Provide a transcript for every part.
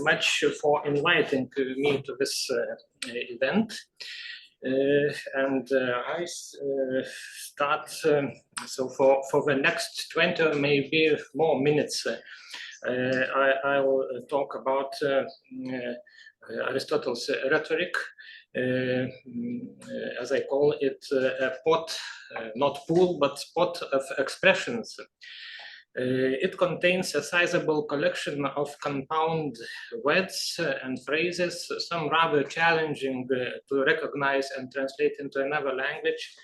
much for inviting me to this event. I start, so for the next 20, maybe more minutes, I will talk about Aristotle's rhetoric, as I call it, a pot, not pool, but pot of expressions. It contains a sizable collection of compound words and phrases, some rather challenging to recognize and translate into another language.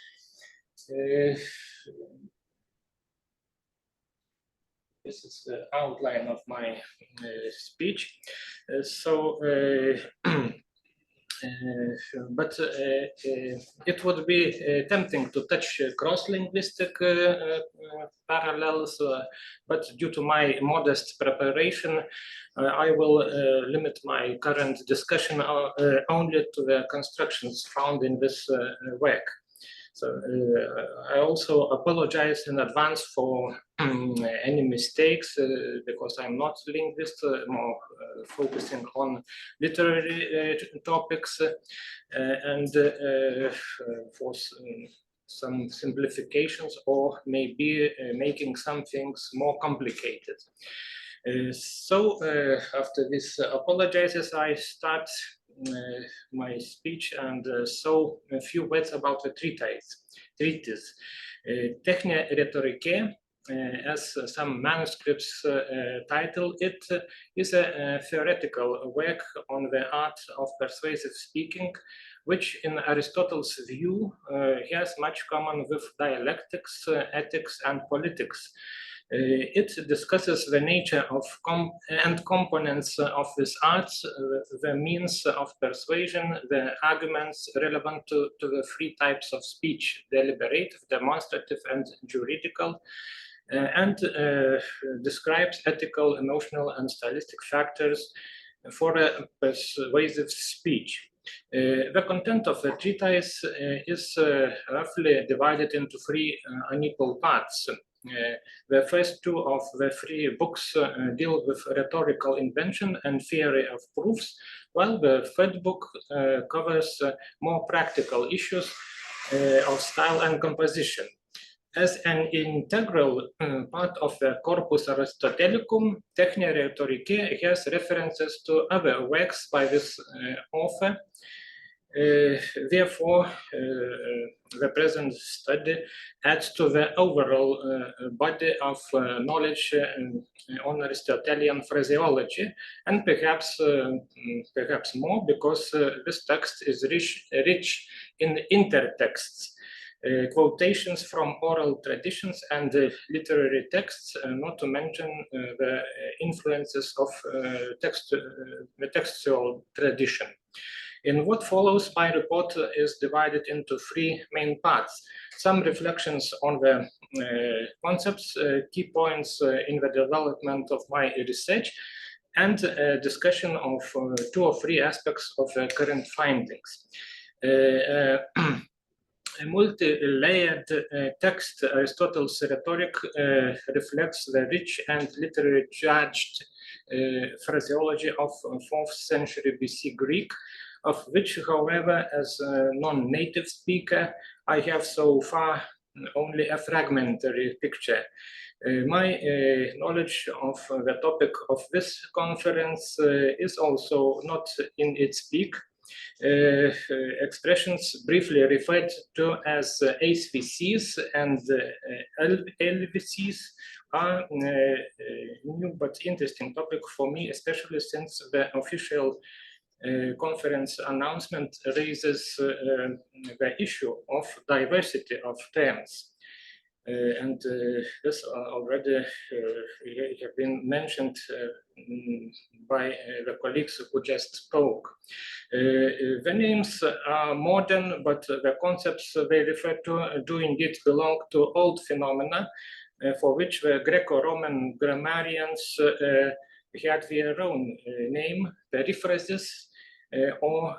This is the outline of my speech. But it would be tempting to touch cross-linguistic parallels, but due to my modest preparation, I will limit my current discussion only to the constructions found in this work. So I also apologize in advance for any mistakes, because I'm not a linguist, more focusing on literary topics, and for some simplifications, or maybe making some things more complicated. After this apologizes, I start my speech, and so a few words about the treatise. Technia Rhetoricae, as some manuscripts title it, is a theoretical work on the art of persuasive speaking, which in Aristotle's view has much common with dialectics, ethics, and politics. It discusses the nature of and components of this art, the means of persuasion, the arguments relevant to the three types of speech: deliberative, demonstrative, and juridical, and describes ethical, emotional, and stylistic factors for a persuasive speech. The content of the treatise is roughly divided into three unequal parts. The first two of the three books deal with rhetorical invention and theory of proofs, while the third book covers more practical issues of style and composition. As an integral part of the Corpus Aristotelicum, Technia Rhetoricae has references to other works by this author. Therefore, the present study adds to the overall body of knowledge on Aristotelian phraseology, and perhaps more, because this text is rich in intertexts, quotations from oral traditions and literary texts, not to mention the influences of the textual tradition. In what follows, my report is divided into three main parts: some reflections on the concepts, key points in the development of my research, and a discussion of two or three aspects of the current findings. A multi-layered text, Aristotle's rhetoric, reflects the rich and literary judged phraseology of 4th century BC Greek, of which, however, as a non-native speaker, I have so far only a fragmentary picture. My knowledge of the topic of this conference is also not in its peak. Expressions briefly referred to as ASVCs and LVCs are a new but interesting topic for me, especially since the official conference announcement raises the issue of diversity of terms. This already have been mentioned by the colleagues who just spoke. The names are modern, but the concepts they refer to do indeed belong to old phenomena, for which the Greco-Roman grammarians had their own name, periphrasis, or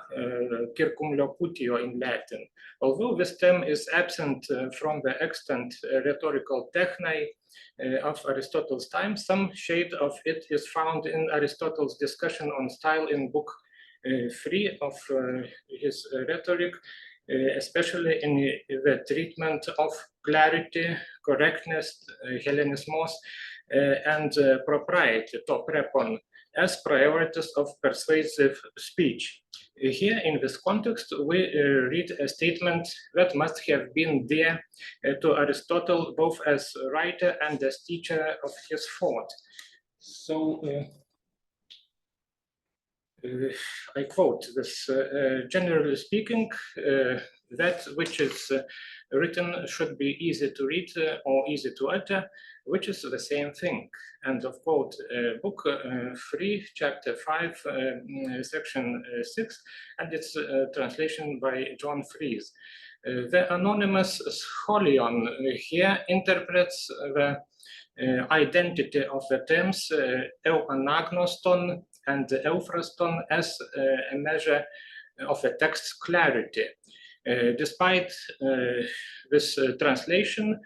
circumlocutio in Latin. Although this term is absent from the extant rhetorical techni of Aristotle's time, some shade of it is found in Aristotle's discussion on style in Book 3 of his Rhetoric, especially in the treatment of clarity, correctness, Hellenismos, and propriety, to prepon, as priorities of persuasive speech. Here, in this context, we read a statement that must have been dear to Aristotle, both as writer and as teacher of his thought. So, I quote this, generally speaking, that which is written should be easy to read or easy to utter, which is the same thing. End of quote. Book 3, chapter 5, section 6, and its translation by John Fries. The anonymous scholion here interprets the identity of the terms euanagnoston and euphraston as a measure of a text's clarity. Despite this translation,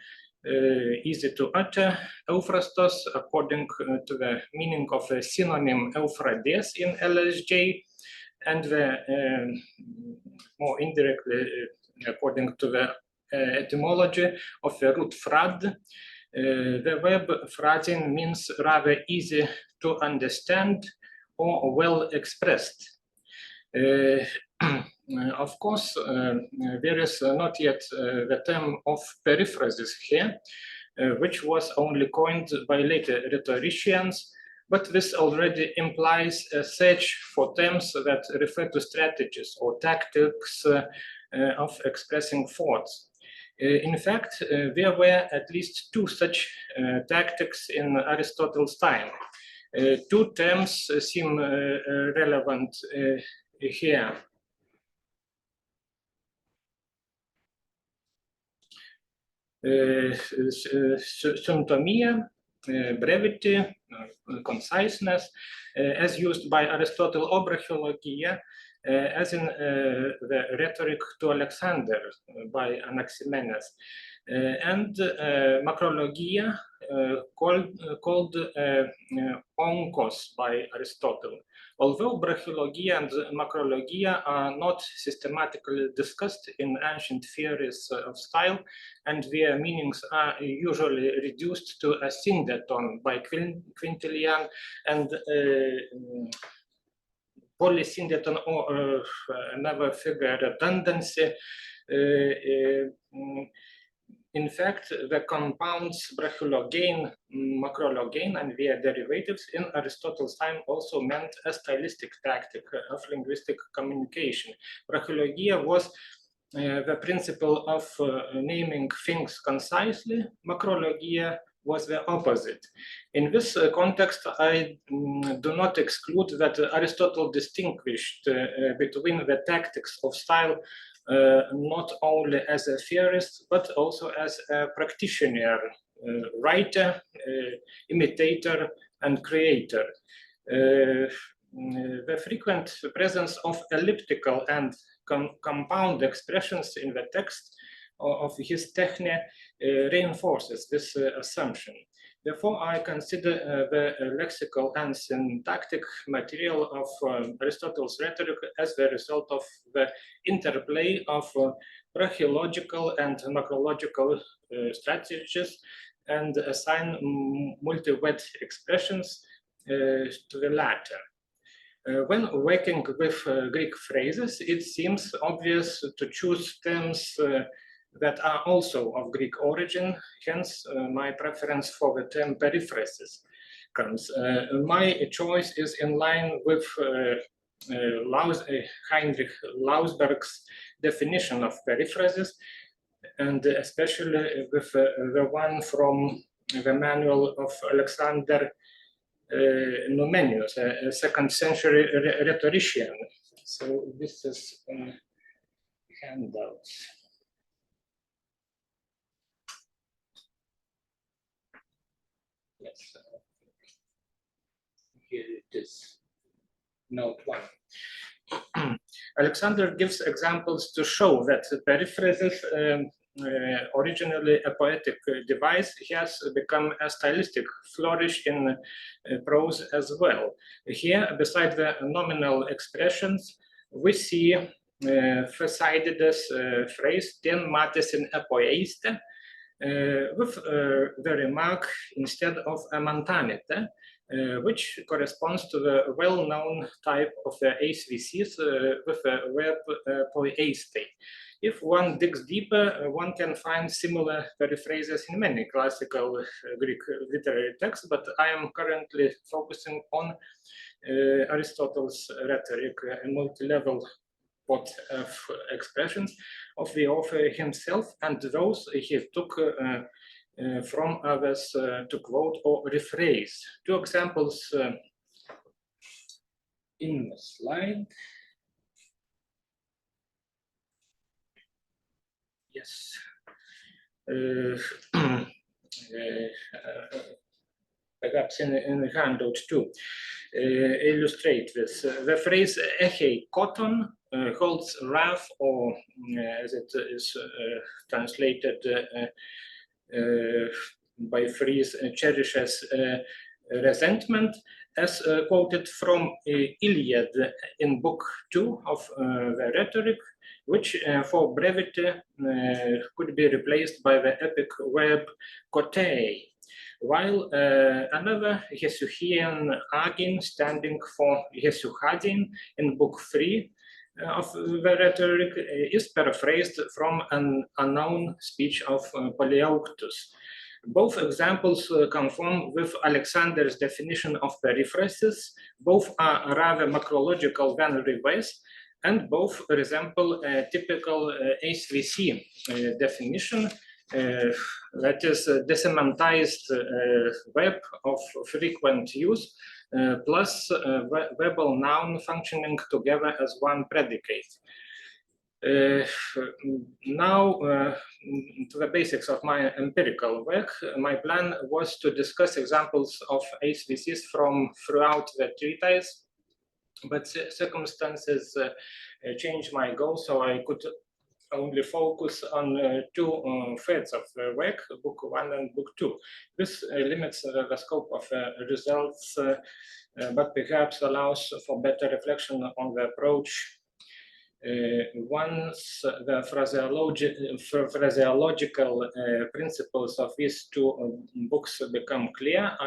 easy to utter, euphrastos, according to the meaning of a synonym euphrades in LSJ, and the more indirectly, according to the etymology of the root frad, the verb phrasing means rather easy to understand or well expressed. Of course, there is not yet the term of periphrasis here, which was only coined by later rhetoricians, but this already implies a search for terms that refer to strategies or tactics of expressing thoughts. In fact, there were at least two such tactics in Aristotle's time. Two terms seem relevant here. Syntomia, brevity, conciseness, as used by Aristotle, or brachiologia, as in the Rhetoric to Alexander by Anaximenes, and macrologia, called onkos by Aristotle. Although brachiologia and macrologia are not systematically discussed in ancient theories of style, and their meanings are usually reduced to a syndeton by Quintilian and polysyndeton or another figure redundancy. In fact, the compounds brachiologein, macrologein, and their derivatives in Aristotle's time also meant a stylistic tactic of linguistic communication. Brachiologia was the principle of naming things concisely. Macrologia was the opposite. In this context, I do not exclude that Aristotle distinguished between the tactics of style not only as a theorist, but also as a practitioner, writer, imitator, and creator. The frequent presence of elliptical and compound expressions in the text of his techne reinforces this assumption. Therefore, I consider the lexical and syntactic material of Aristotle's Rhetoric as the result of the interplay of brachiological and macrological strategies, and assign multi-word expressions to the latter. When working with Greek phrases, it seems obvious to choose terms that are also of Greek origin, hence my preference for the term periphrasis comes. My choice is in line with Heinrich Lausberg's definition of periphrasis, and especially with the one from the manual of Alexander Numenius, a 2nd century rhetorician. So this is handouts. Yes, here it is, note 1. Alexander gives examples to show that periphrasis, originally a poetic device, has become a stylistic flourish in prose as well. Here, beside the nominal expressions, we see Thucydides' phrase "ten mathesin epoeiste," with the remark instead of a mantanite, which corresponds to the well-known type of ASVCs with the verb poieiste. If one digs deeper, one can find similar periphrases in many classical Greek literary texts, but I am currently focusing on Aristotle's rhetoric, a multi-level pot of expressions of the author himself and those he took from others to quote or rephrase. Two examples in the slide. Yes. Perhaps in the handout too, illustrate this. The phrase "echei cotton" holds wrath, or as it is translated by Fries, cherishes resentment, as quoted from Iliad in Book 2 of the Rhetoric, which for brevity could be replaced by the epic verb kotei, while another Hesuchian agin standing for Hesuchadin in Book 3 of the Rhetoric is paraphrased from an unknown speech of Polyeuctus. Both examples conform with Alexander's definition of periphrasis. Both are rather macrological than reverse, and both resemble a typical ASVC definition, that is desemantised verb of frequent use, plus verbal noun functioning together as one predicate. Now, to the basics of my empirical work, my plan was to discuss examples of ASVCs from throughout the treatise, but circumstances changed my goal, so I could only focus on two threads of the work, Book 1 and Book 2. This limits the scope of results, but perhaps allows for better reflection on the approach. Once the phraseological principles of these two books become clear,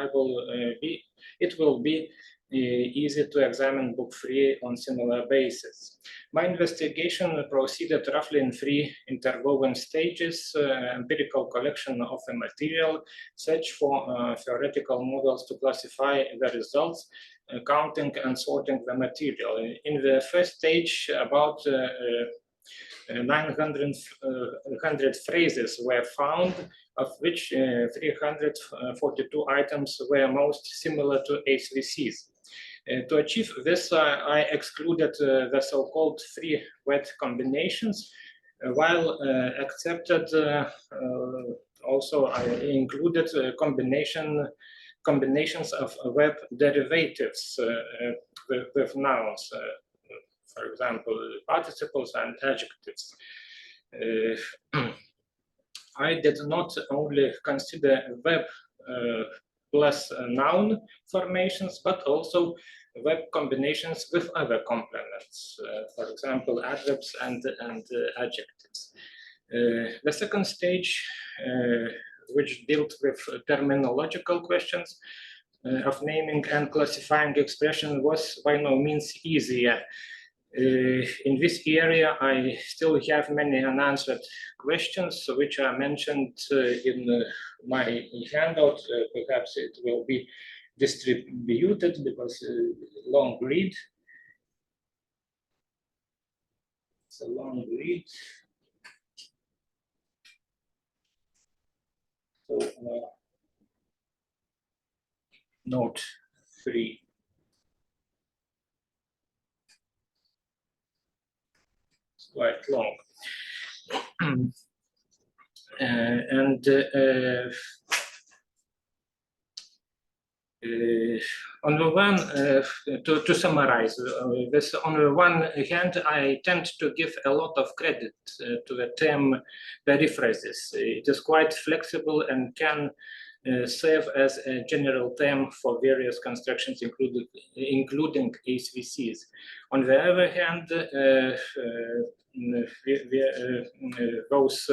it will be easy to examine Book 3 on similar basis. My investigation proceeded roughly in three interwoven stages: empirical collection of the material, search for theoretical models to classify the results, counting and sorting the material. In the first stage, about 900 phrases were found, of which 342 items were most similar to ASVCs. To achieve this, I excluded the so-called three-word combinations, while accepted also I included combinations of verb derivatives with nouns, for example, participles and adjectives. I did not only consider verb plus noun formations, but also verb combinations with other complements, for example, adverbs and adjectives. The second stage, which dealt with terminological questions of naming and classifying expression, was by no means easier. In this area, I still have many unanswered questions, which are mentioned in my handout. Perhaps it will be distributed because long read. It's a long read. So, note 3. It's quite long. On the one, to summarize this, on the one hand, I tend to give a lot of credit to the term periphrases. It is quite flexible and can serve as a general term for various constructions, including HVCs. On the other hand, those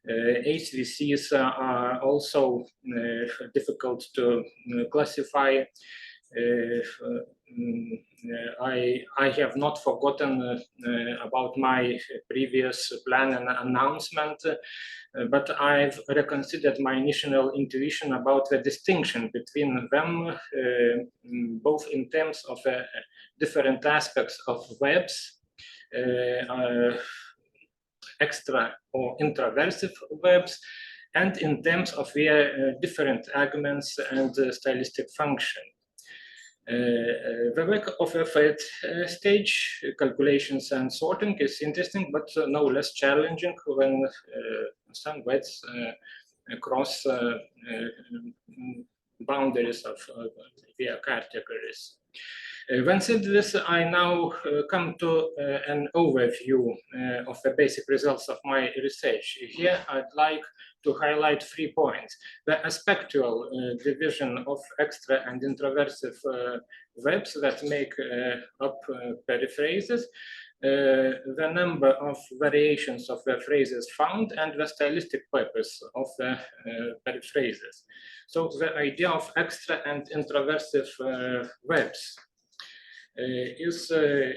HVCs are also difficult to classify. I have not forgotten about my previous plan and announcement, but I've reconsidered my initial intuition about the distinction between them, both in terms of different aspects of webs, extra or intraversive verbs, and in terms of their different arguments and stylistic function. The work of a third stage, calculations and sorting, is interesting, but no less challenging when some words cross boundaries of their categories. When said this, I now come to an overview of the basic results of my research. Here, I'd like to highlight 3 points: the aspectual division of extra and intraversive verbs that make up periphrases, the number of variations of the phrases found, and the stylistic purpose of the periphrases. So the idea of extra and intraversive verbs is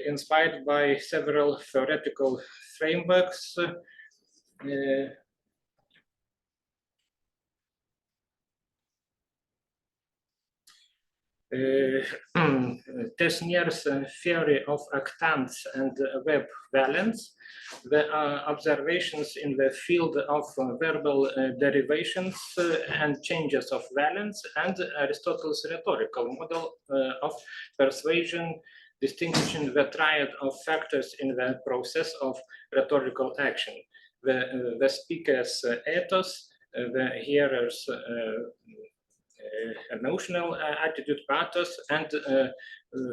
inspired by several theoretical frameworks. Tesnier's theory of actants and verb valence, the observations in the field of verbal derivations and changes of valence, and Aristotle's rhetorical model of persuasion, distinguishing the triad of factors in the process of rhetorical action: the speaker's ethos, the hearer's emotional attitude, pathos, and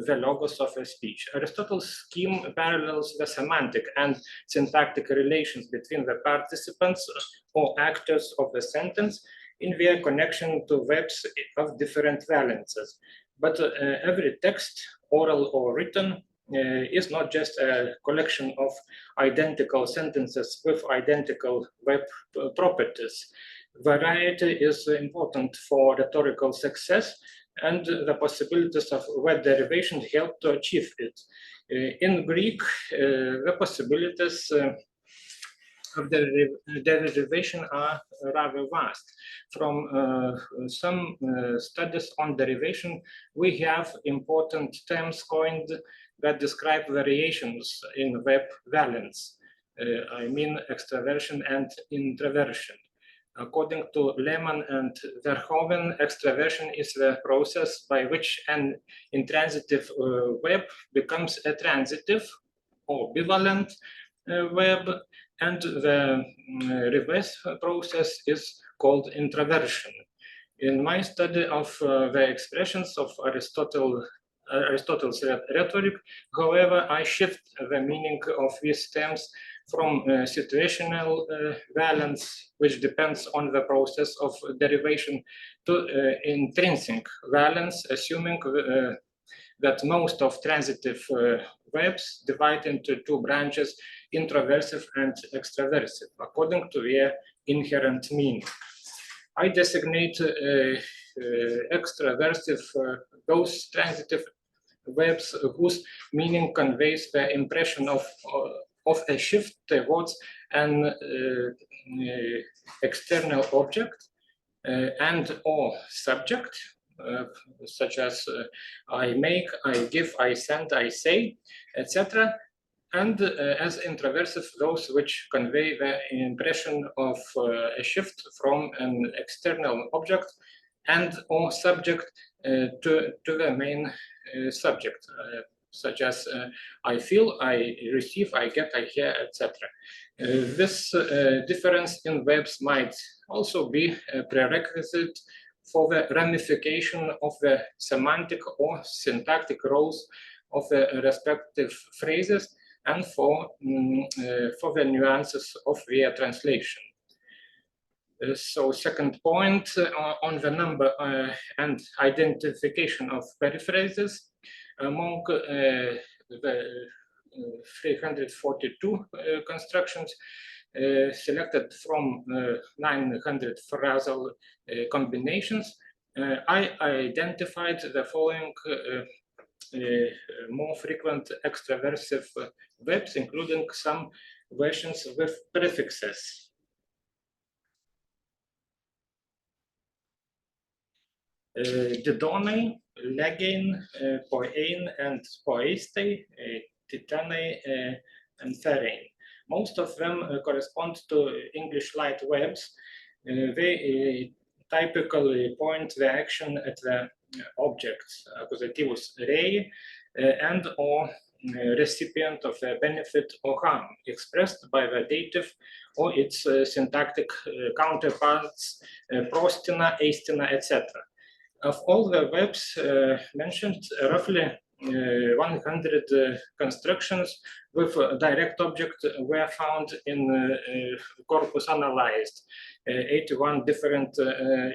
the logos of a speech. Aristotle's scheme parallels the semantic and syntactic relations between the participants or actors of the sentence in their connection to verbs of different valences. But every text, oral or written, is not just a collection of identical sentences with identical verb properties. Variety is important for rhetorical success, and the possibilities of word derivation help to achieve it. In Greek, the possibilities of derivation are rather vast. From some studies on derivation, we have important terms coined that describe variations in verb valence. I mean extraversion and introversion. According to Lehmann and Verhoeven, extraversion is the process by which an intransitive verb becomes a transitive or bivalent verb, and the reverse process is called introversion. In my study of the expressions of Aristotle's rhetoric, however, I shift the meaning of these terms from situational valence, which depends on the process of derivation, to intrinsic valence, assuming that most of transitive verbs divide into 2 branches, introversive and extraversive, according to their inherent meaning. I designate extraversive those transitive verbs whose meaning conveys the impression of a shift towards an external object and or subject, such as I make, I give, I send, I say, etc. And as introversive, those which convey the impression of a shift from an external object and or subject to the main subject, such as I feel, I receive, I get, I hear, etc. This difference in verbs might also be a prerequisite for the ramification of the semantic or syntactic roles of the respective phrases and for the nuances of their translation. So second point on the number and identification of periphrases among the 342 constructions selected from 900 phrasal combinations. I identified the following more frequent extraversive verbs, including some versions with prefixes. Didonai, legein, poein, and poeistai, titanai, and ferein. Most of them correspond to English light verbs. They typically point the action at the object, accusativus rei, and or recipient of the benefit or harm, expressed by the dative or its syntactic counterparts, prostina, eistina, etc. Of all the verbs mentioned, roughly 100 constructions with a direct object were found in corpus analyzed, 81 different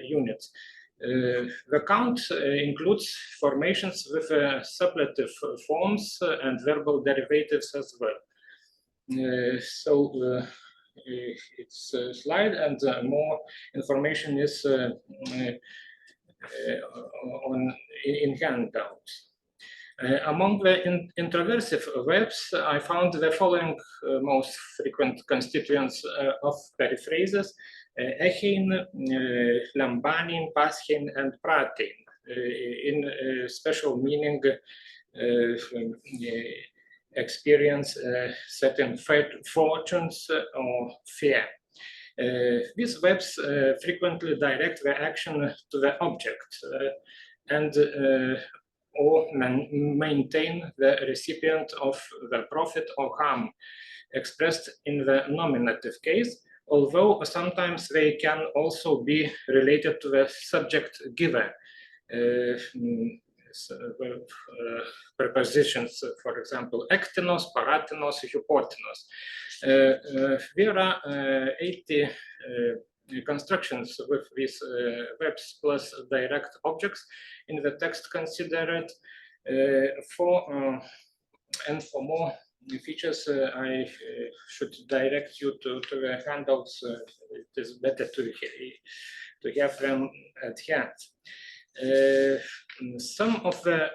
units. The count includes formations with suppletive forms and verbal derivatives as well. It's a slide, and more information is in handouts. Among the introversive verbs, I found the following most frequent constituents of periphrases: echein, lambanin, paschein, and pratein, in special meaning experience certain fortunes or fear. These verbs frequently direct the action to the object and or maintain the recipient of the profit or harm, expressed in the nominative case, although sometimes they can also be related to the subject giver. Prepositions, for example, ektinos, paratinos, hypotinos. There are 80 constructions with these verbs plus direct objects in the text considered. For more features, I should direct you to the handouts. It is better to have them at hand. Some of the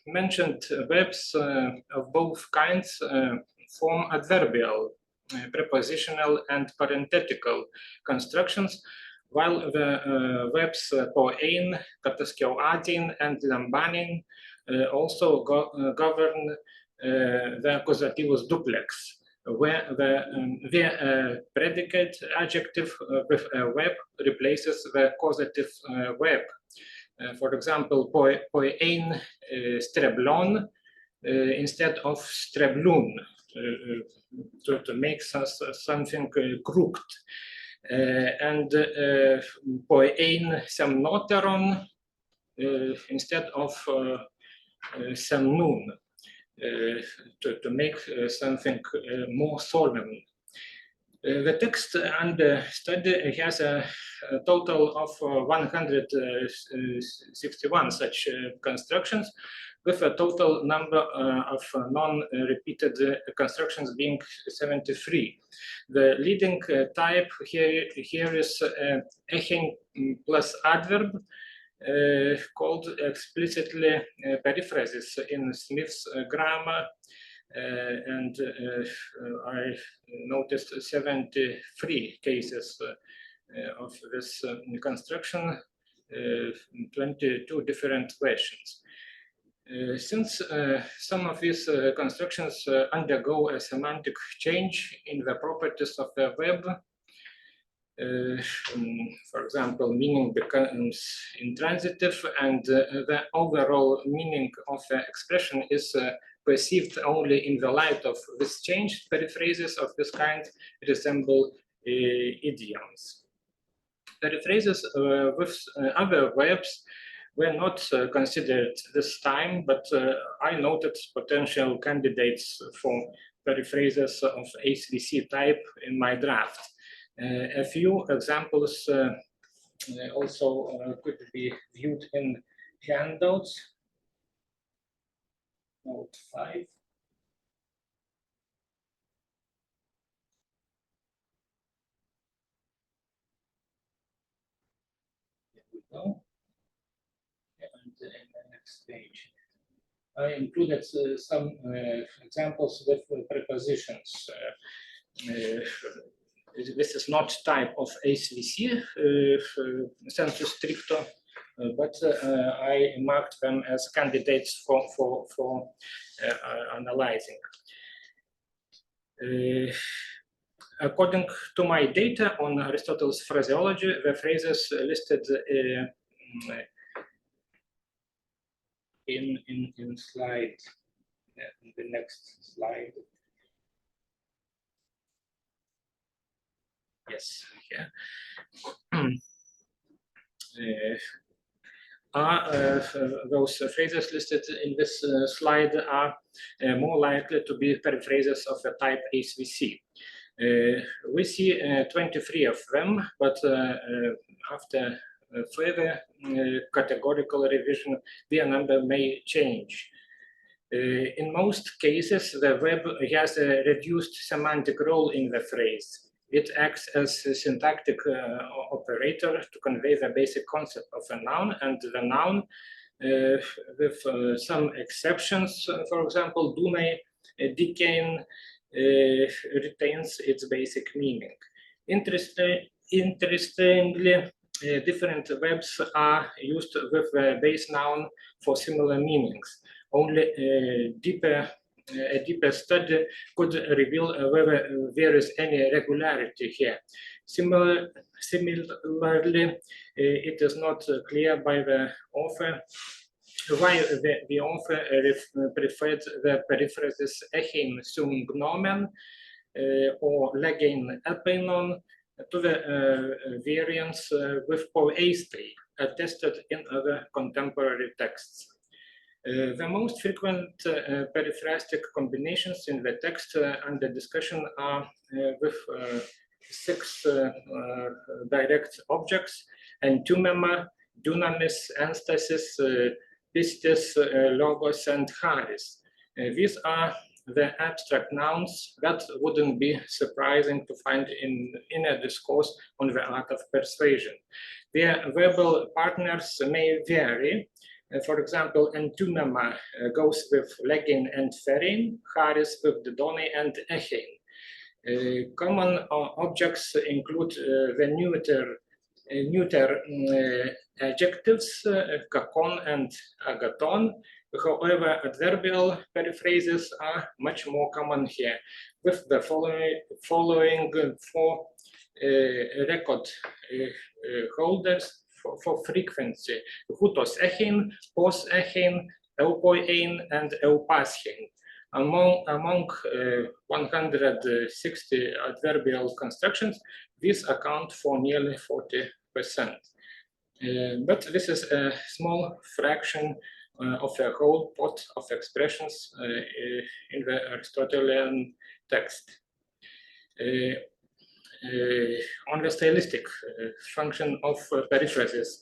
mentioned verbs of both kinds form adverbial, prepositional, and parenthetical constructions, while the verbs poein, kataskeuatin, and lambanin also govern the accusativus duplex, where the predicate adjective with a verb replaces the causative verb. For example, poein streblon instead of streblun, to make something crooked. And poein semnoteron instead of semnun, to make something more solemn. The text under study has a total of 161 such constructions, with a total number of non-repeated constructions being 73. The leading type here is echein plus adverb, called explicitly periphrases in Smith's grammar. And I noticed 73 cases of this construction, 22 different versions. Since some of these constructions undergo a semantic change in the properties of the verb, for example, meaning becomes intransitive, and the overall meaning of the expression is perceived only in the light of this change, periphrases of this kind resemble idioms. Periphrases with other verbs were not considered this time, but I noted potential candidates for periphrases of HVC type in my draft. A few examples also could be viewed in handouts. Note 5. Here we go. And in the next page, I included some examples with prepositions. This is not type of HVC sensu stricto, but I marked them as candidates for analyzing. According to my data on Aristotle's phraseology, the phrases listed in slide, in the next slide. Yes, yeah. Those phrases listed in this slide are more likely to be periphrases of the type HVC. We see 23 of them, but after further categorical revision, their number may change. In most cases, the verb has a reduced semantic role in the phrase. It acts as a syntactic operator to convey the basic concept of a noun, and the noun, with some exceptions, for example, Dunay, Dikain, retains its basic meaning. Interestingly, different verbs are used with the base noun for similar meanings. Only a deeper study could reveal whether there is any regularity here. Similarly, it is not clear by the author why the author preferred the periphrases echein sum gnomen or legein epeinon to the variants with poeistei attested in other contemporary texts. The most frequent periphrastic combinations in the text under discussion are with 6 direct objects: entumema, dunamis, enstasis, pistis, logos, and charis. These are the abstract nouns that wouldn't be surprising to find in a discourse on the art of persuasion. Their verbal partners may vary. For example, entumema goes with legein and ferein, charis with didone and echein. Common objects include the neuter adjectives, kakon and agaton. However, adverbial periphrases are much more common here, with the following 4 record holders for frequency: hutos echein, pos echein, eupoiein, and eupaschein. Among 160 adverbial constructions, these account for nearly 40%. But this is a small fraction of a whole pot of expressions in the Aristotelian text. On the stylistic function of periphrases,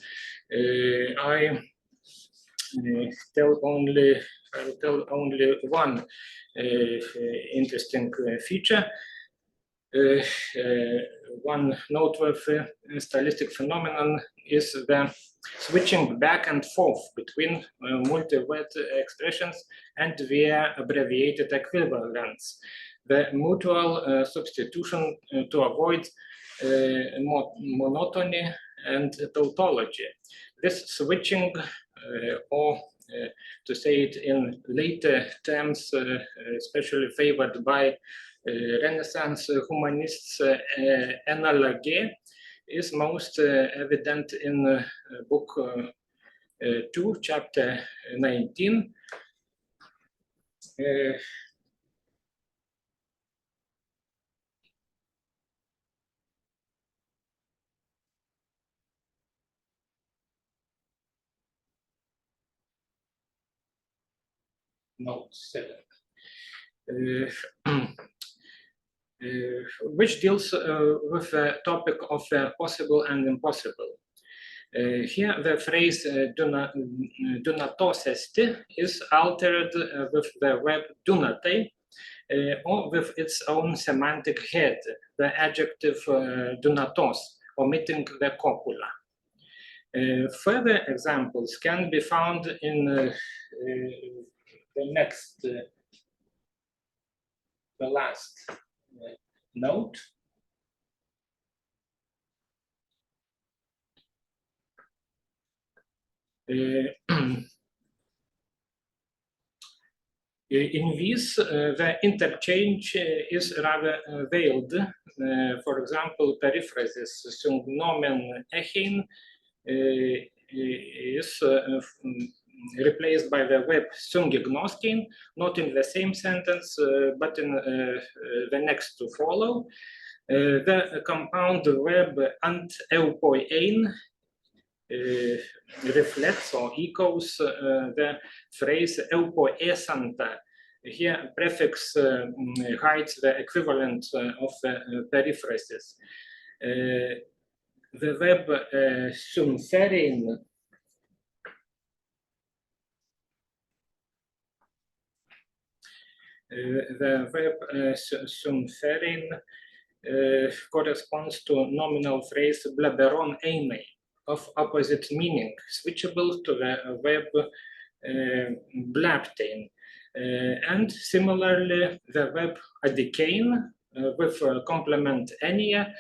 I will tell only one interesting feature. One noteworthy stylistic phenomenon is the switching back and forth between multi-word expressions and their abbreviated equivalents. The mutual substitution to avoid monotony and tautology. This switching, or to say it in later terms, especially favored by Renaissance humanists, analogy, is most evident in book 2, chapter 19. note 7, which deals with the topic of possible and impossible. Here, the phrase do not esti is altered with the verb do natai, or with its own semantic head, the adjective donatos, omitting the copula. Further examples can be found in the next, the last note. In these, the interchange is rather veiled. For example, periphrasis sung nomen echein is replaced by the verb sungignoskein, not in the same sentence, but in the next to follow. The compound verb ant eupoiein reflects or echoes the phrase eupoesanta. Here, prefix hides the equivalent of the periphrasis. The verb sumferin corresponds to nominal phrase blaberon einai, of opposite meaning, switchable to the verb blabtein. And similarly, the verb adikein with complement enia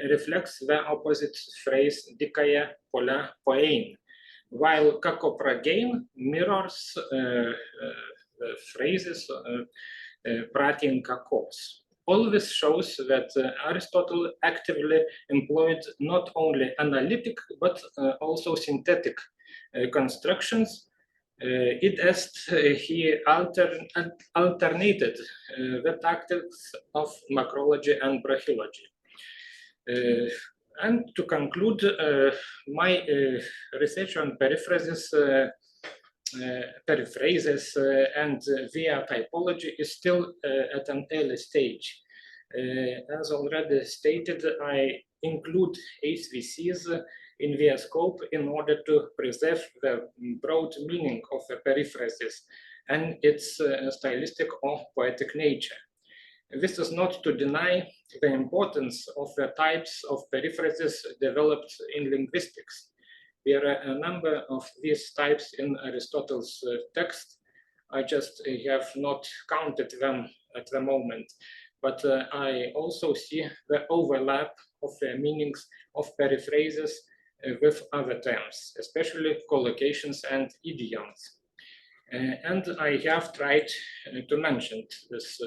reflects the opposite phrase dikaia pola poein, while kakopragein mirrors phrases pratin kakos. All this shows that Aristotle actively employed not only analytic but also synthetic constructions. It est he alternated the tactics of macrology and brachiology. And to conclude, my research on periphrases and via typology is still at an early stage. As already stated, I include HVCs in their scope in order to preserve the broad meaning of the periphrasis and its stylistic or poetic nature. This is not to deny the importance of the types of periphrasis developed in linguistics. There are a number of these types in Aristotle's text. I just have not counted them at the moment, but I also see the overlap of the meanings of periphrases with other terms, especially collocations and idioms. And I have tried to mention this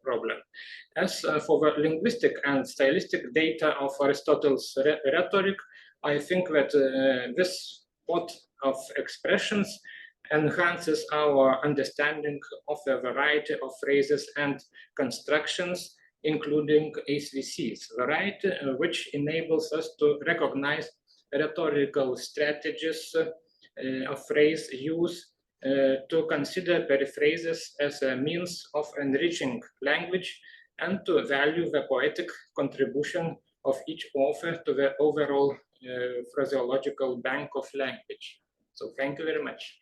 problem. As for the linguistic and stylistic data of Aristotle's rhetoric, I think that this pot of expressions enhances our understanding of a variety of phrases and constructions, including HVCs, variety which enables us to recognize rhetorical strategies of phrase use to consider periphrases as a means of enriching language and to value the poetic contribution of each author to the overall phraseological bank of language. So thank you very much.